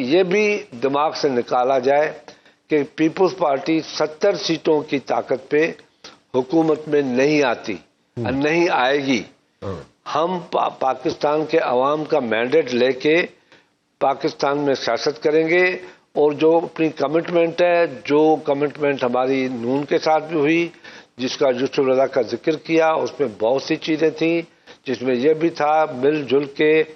ये भी दिमाग से निकाला जाए कि पीपुल्स पार्टी 70 सीटों की ताकत पे हुकूमत में नहीं आती और नहीं आएगी। हम पाकिस्तान के अवाम का मैंडेट लेके पाकिस्तान में सियासत करेंगे और जो अपनी कमिटमेंट है, जो कमिटमेंट हमारी नून के साथ भी हुई, जिसका यूसुफ रजा का जिक्र किया, उसमें बहुत सी चीजें थी, जिसमें यह भी था मिलजुल के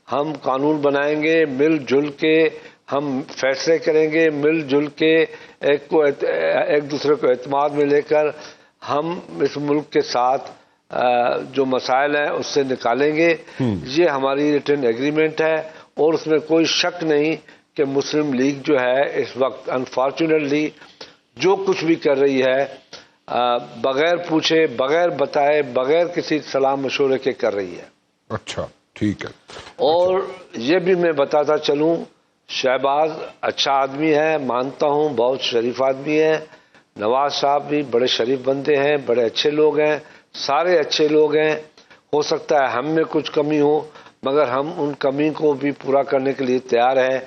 हम कानून बनाएंगे, मिलजुल के हम फैसले करेंगे, मिलजुल के एक दूसरे को एतमाद में लेकर हम इस मुल्क के साथ जो मसाइल हैं उससे निकालेंगे। ये हमारी रिटन एग्रीमेंट है और उसमें कोई शक नहीं कि मुस्लिम लीग जो है इस वक्त अनफॉर्चुनेटली जो कुछ भी कर रही है बगैर पूछे, बगैर बताए, बगैर किसी सलाह मशवरे के कर रही है। अच्छा, ठीक है। और ये भी मैं बताता चलूं, शहबाज अच्छा आदमी है, मानता हूं, बहुत शरीफ आदमी है। नवाज साहब भी बड़े शरीफ बंदे हैं, बड़े अच्छे लोग हैं, सारे अच्छे लोग हैं। हो सकता है हम में कुछ कमी हो, मगर हम उन कमी को भी पूरा करने के लिए तैयार हैं।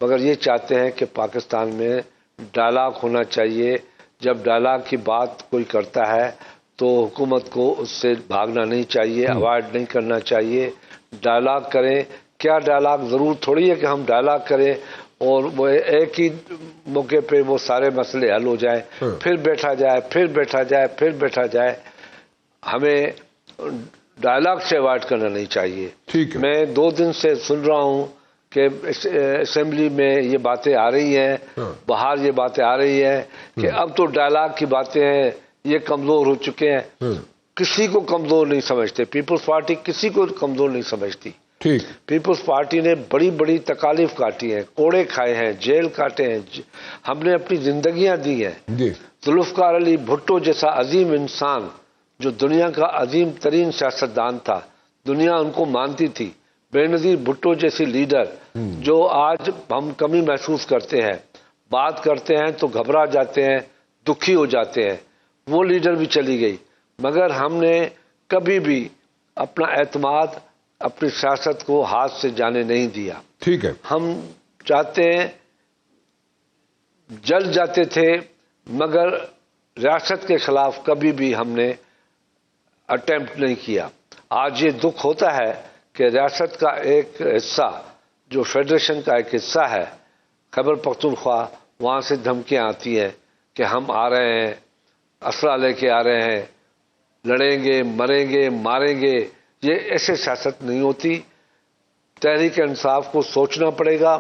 मगर ये चाहते हैं कि पाकिस्तान में डायलॉग होना चाहिए। जब डायलॉग की बात कोई करता है तो हुकूमत को उससे भागना नहीं चाहिए, अवॉइड नहीं करना चाहिए। डायलॉग करें। क्या डायलॉग जरूर थोड़ी है कि हम डायलॉग करें और वो एक ही मौके पे वो सारे मसले हल हो जाए, फिर बैठा जाए, फिर बैठा जाए, फिर बैठा जाए। हमें डायलॉग से अवॉइड करना नहीं चाहिए। ठीक है। मैं 2 दिन से सुन रहा हूं कि असेंबली में ये बातें आ रही हैं, बाहर ये बातें आ रही हैं कि अब तो डायलॉग की बातें हैं, ये कमजोर हो चुके हैं। किसी को कमजोर नहीं समझते, पीपल्स पार्टी किसी को कमजोर नहीं समझती। ठीक। पीपल्स पार्टी ने बड़ी बड़ी तकालीफ काटी हैं, कोड़े खाए हैं, जेल काटे हैं, हमने अपनी जिंदगियां दी हैं। जुल्फकार अली भुट्टो जैसा अजीम इंसान जो दुनिया का अजीम तरीन सियासतदान था, दुनिया उनको मानती थी। बेनजीर भुट्टो जैसी लीडर जो आज हम कमी महसूस करते हैं, बात करते हैं तो घबरा जाते हैं, दुखी हो जाते हैं, वो लीडर भी चली गई। मगर हमने कभी भी अपना एतमाद, अपनी सियासत को हाथ से जाने नहीं दिया। ठीक है। हम चाहते हैं, जल जाते थे मगर रियासत के खिलाफ कभी भी हमने अटेम्प्ट नहीं किया। आज ये दुख होता है कि रियासत का एक हिस्सा जो फेडरेशन का एक हिस्सा है खैबर पख्तूनख्वा, वहां से धमकियां आती हैं कि हम आ रहे हैं, असला लेके आ रहे हैं, लड़ेंगे, मरेंगे, मारेंगे। ये ऐसे सियासत नहीं होती। तहरीक इंसाफ को सोचना पड़ेगा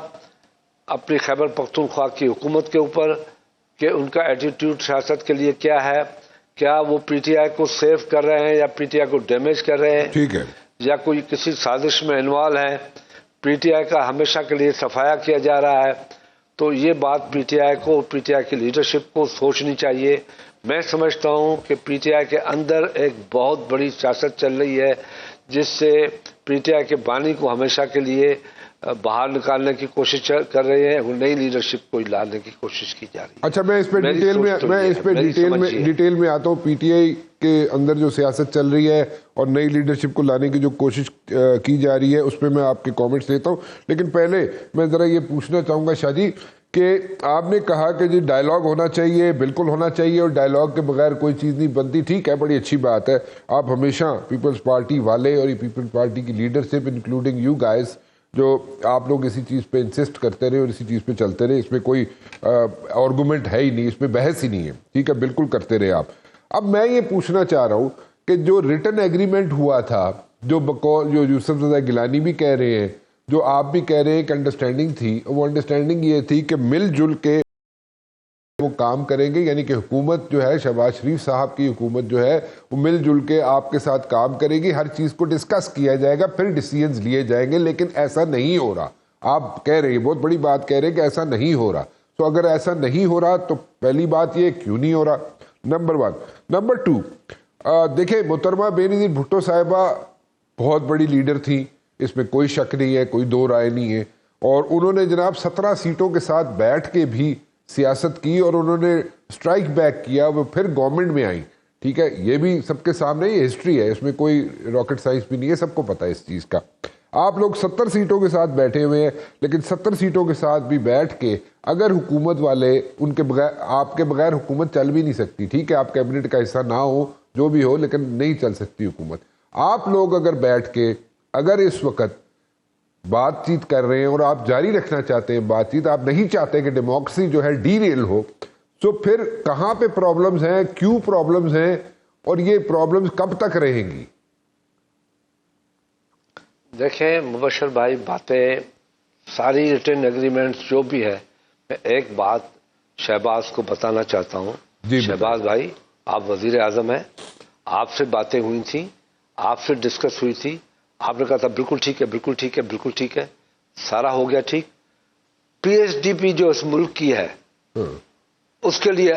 अपनी खैबर पख्तूनख्वा की हुकूमत के ऊपर कि उनका एटीट्यूड सियासत के लिए क्या है। क्या वो पीटीआई को सेव कर रहे हैं या पीटीआई को डैमेज कर रहे हैं? ठीक है। या कोई किसी साजिश में इन्वॉल्व है? पीटीआई का हमेशा के लिए सफाया किया जा रहा है। तो ये बात पीटीआई को, पीटीआई की लीडरशिप को सोचनी चाहिए। मैं समझता हूं कि पीटीआई के अंदर एक बहुत बड़ी सियासत चल रही है जिससे पीटीआई के बानी को हमेशा के लिए बाहर निकालने की कोशिश कर रहे हैं, वो नई लीडरशिप को लाने की कोशिश की जा रही है। अच्छा, मैं इस पे डिटेल में आता हूँ। पीटीआई के अंदर जो सियासत चल रही है और नई लीडरशिप को लाने की जो कोशिश की जा रही है उस पर मैं आपके कमेंट्स देता हूँ। लेकिन पहले मैं ज़रा ये पूछना चाहूँगा शाह जी कि आपने कहा कि जी डायलॉग होना चाहिए, बिल्कुल होना चाहिए, और डायलॉग के बगैर कोई चीज़ नहीं बनती। ठीक है, बड़ी अच्छी बात है। आप हमेशा पीपल्स पार्टी वाले और ये पीपल्स पार्टी की लीडरशिप इंक्लूडिंग यू गाइस, जो आप लोग इसी चीज़ पे इंसिस्ट करते रहे और इसी चीज़ पे चलते रहे, इसमें कोई आर्गूमेंट है ही नहीं, इसमें बहस ही नहीं है। ठीक है, बिल्कुल करते रहे आप। अब मैं ये पूछना चाह रहा हूँ कि जो रिटन एग्रीमेंट हुआ था, जो यूसुफ रजा गिलानी भी कह रहे हैं, जो आप भी कह रहे हैं कि अंडरस्टैंडिंग थी, वो अंडरस्टैंडिंग ये थी कि मिलजुल के वो काम करेंगे, यानी कि हुकूमत जो है, शहबाज शरीफ साहब की हुकूमत जो है वो मिलजुल के आपके साथ काम करेगी, हर चीज़ को डिस्कस किया जाएगा, फिर डिसीजंस लिए जाएंगे। लेकिन ऐसा नहीं हो रहा। आप कह रहे हैं, बहुत बड़ी बात कह रहे हैं कि ऐसा नहीं हो रहा। तो अगर ऐसा नहीं हो रहा तो पहली बात ये क्यों नहीं हो रहा, नंबर 1। नंबर 2, देखिए मोहतरमा बेनज़ीर भुट्टो साहिबा बहुत बड़ी लीडर थी, इसमें कोई शक नहीं है, कोई दो राय नहीं है। और उन्होंने जनाब 17 सीटों के साथ बैठ के भी सियासत की और उन्होंने स्ट्राइक बैक किया, वो फिर गवर्नमेंट में आई। ठीक है, ये भी सबके सामने, ये हिस्ट्री है, इसमें कोई रॉकेट साइंस भी नहीं है, सबको पता है इस चीज़ का। आप लोग 70 सीटों के साथ बैठे हुए हैं, लेकिन 70 सीटों के साथ भी बैठ के अगर हुकूमत वाले उनके बगैर, आपके बगैर हुकूमत चल भी नहीं सकती। ठीक है, आप कैबिनेट का हिस्सा ना हो, जो भी हो, लेकिन नहीं चल सकती हुकूमत। आप लोग अगर बैठ के अगर इस वक्त बातचीत कर रहे हैं और आप जारी रखना चाहते हैं बातचीत, आप नहीं चाहते कि डेमोक्रेसी जो है डीरेल हो, तो फिर कहाँ पे प्रॉब्लम्स हैं, क्यों प्रॉब्लम्स हैं, और ये प्रॉब्लम्स कब तक रहेंगी? देखें मुबशर भाई, बातें सारी रिटन एग्रीमेंट्स जो भी है, मैं एक बात शहबाज को बताना चाहता हूँ। शहबाज भाई, आप वजीर आजम हैं, आपसे बातें हुई थी, आपसे डिस्कस हुई थी, आपने कहा था बिल्कुल ठीक है, बिल्कुल ठीक है, बिल्कुल ठीक है, सारा हो गया ठीक। पीएसडीपी जो इस मुल्क की है उसके लिए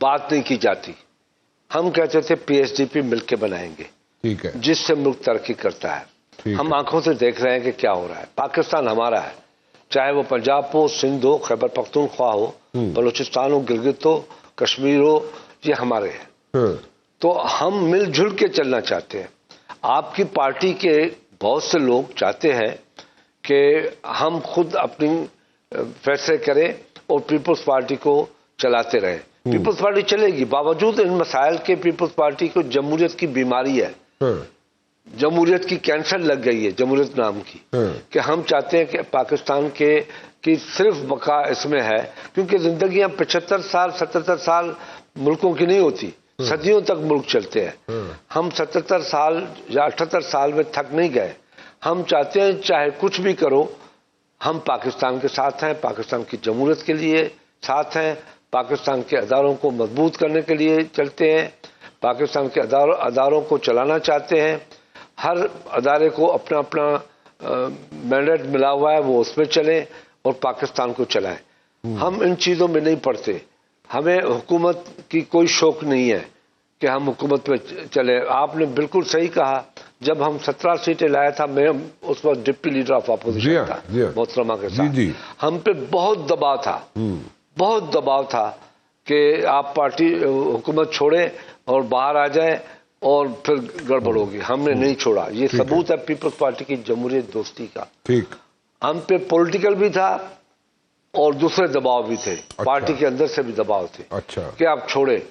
बात नहीं की जाती। हम कहते थे पीएसडीपी मिलके बनाएंगे, ठीक है, जिससे मुल्क तरक्की करता है। हम आंखों से देख रहे हैं कि क्या हो रहा है। पाकिस्तान हमारा है, चाहे वो पंजाब हो, सिंध हो, खैबर पख्तूनख्वा हो, बलूचिस्तान हो, गिलगित हो, कश्मीर हो, ये हमारे हैं। तो हम मिलजुल के चलना चाहते हैं। आपकी पार्टी के बहुत से लोग चाहते हैं कि हम खुद अपनी फैसले करें और पीपल्स पार्टी को चलाते रहें। पीपल्स पार्टी चलेगी, बावजूद इन मसाइल के पीपल्स पार्टी को जमहूरियत की बीमारी है, जमहूरियत की कैंसर लग गई है, जमहूरियत नाम की, कि हम चाहते हैं कि पाकिस्तान के की सिर्फ बका इसमें है, क्योंकि जिंदगियां 75 साल 77 साल मुल्कों की नहीं होती, सदियों तक मुल्क चलते हैं। हम 77 साल या 78 साल में थक नहीं गए। हम चाहते हैं चाहे कुछ भी करो, हम पाकिस्तान के साथ हैं, पाकिस्तान की जमहूरियत के लिए साथ हैं, पाकिस्तान के अदारों को मजबूत करने के लिए चलते हैं, पाकिस्तान के अदारों को चलाना चाहते हैं। हर अदारे को अपना अपना मैंडेट मिला हुआ है, वो उसमें चलें और पाकिस्तान को चलाएं। हम इन चीज़ों में नहीं पड़ते। हमें हुकूमत की कोई शौक नहीं है कि हम हुकूमत में चले। आपने बिल्कुल सही कहा, जब हम 17 सीटें लाया था, मैं उस वक्त डिप्टी लीडर ऑफ अपोजिशन था मोहतरमा के साथ, हम पे बहुत दबाव था, बहुत दबाव था कि आप पार्टी हुकूमत छोड़े और बाहर आ जाए और फिर गड़बड़ होगी। हमने नहीं छोड़ा। ये सबूत है पीपल्स पार्टी की जमहूरियत दोस्ती का। ठीक, हम पे पॉलिटिकल भी था और दूसरे दबाव भी थे। अच्छा। पार्टी के अंदर से भी दबाव थे। अच्छा, कि आप छोड़े।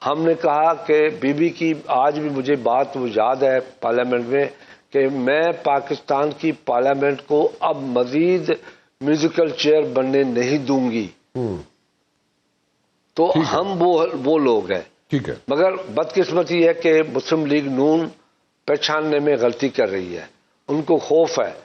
हमने कहा कि बीबी की आज भी मुझे बात वो याद है पार्लियामेंट में, कि मैं पाकिस्तान की पार्लियामेंट को अब मजीद म्यूजिकल चेयर बनने नहीं दूंगी। तो हम वो लोग हैं। ठीक है, मगर बदकिस्मती है कि मुस्लिम लीग नून पहचानने में गलती कर रही है। उनको खौफ है।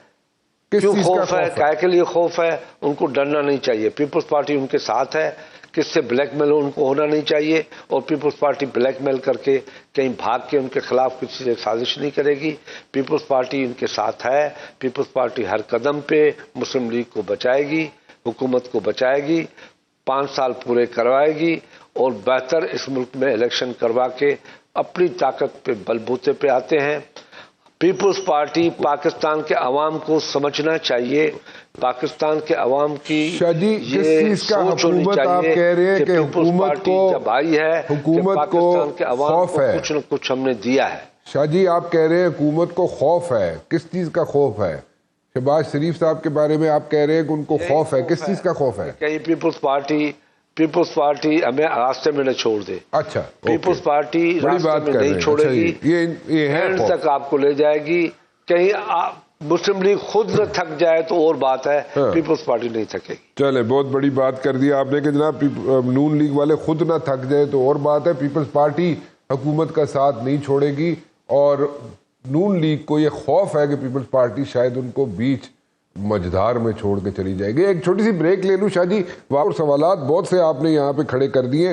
क्यों खौफ है? काय के लिए खौफ है? उनको डरना नहीं चाहिए। पीपल्स पार्टी उनके साथ है, किससे ब्लैकमेल उनको होना नहीं चाहिए, और पीपल्स पार्टी ब्लैकमेल करके कहीं भाग के उनके खिलाफ किसी से साजिश नहीं करेगी। पीपल्स पार्टी उनके साथ है। पीपल्स पार्टी हर कदम पे मुस्लिम लीग को बचाएगी, हुकूमत को बचाएगी, 5 साल पूरे करवाएगी और बेहतर इस मुल्क में इलेक्शन करवा के अपनी ताकत पे बलबूते पे आते हैं। पीपल्स पार्टी पाकिस्तान के अवाम को समझना चाहिए, पाकिस्तान के अवाम की ये सोच होनी चाहिए। आप कह रहे हैं कि हुकूमत को जब आई है, हुकूमत को के अवाम को कुछ न कुछ हमने दिया है। शाह जी, आप कह रहे हैं हुकूमत को खौफ है। किस चीज का खौफ है? शहबाज शरीफ साहब के बारे में आप कह रहे हैं कि उनको खौफ है। किस चीज का खौफ है? कहीं पीपल्स पार्टी हमें रास्ते में न छोड़ दे। अच्छा, पीपल्स पार्टी रास्ते में नहीं छोड़ेगी, ये है एंड तक आपको ले जाएगी। कहीं मुस्लिम लीग खुद न थक जाए तो और बात है, पीपल्स पार्टी नहीं थकेगी। चले, बहुत बड़ी बात कर दी आपने कि जनाब नून लीग वाले खुद ना थक जाए तो और बात है। पीपल्स पार्टी हुकूमत का साथ नहीं छोड़ेगी और नून लीग को ये खौफ है कि पीपल्स पार्टी शायद उनको बीच मझधार में छोड़ के चली जाएगी। एक छोटी सी ब्रेक ले लूं शाह जी। और सवालात बहुत से आपने यहाँ पे खड़े कर दिए।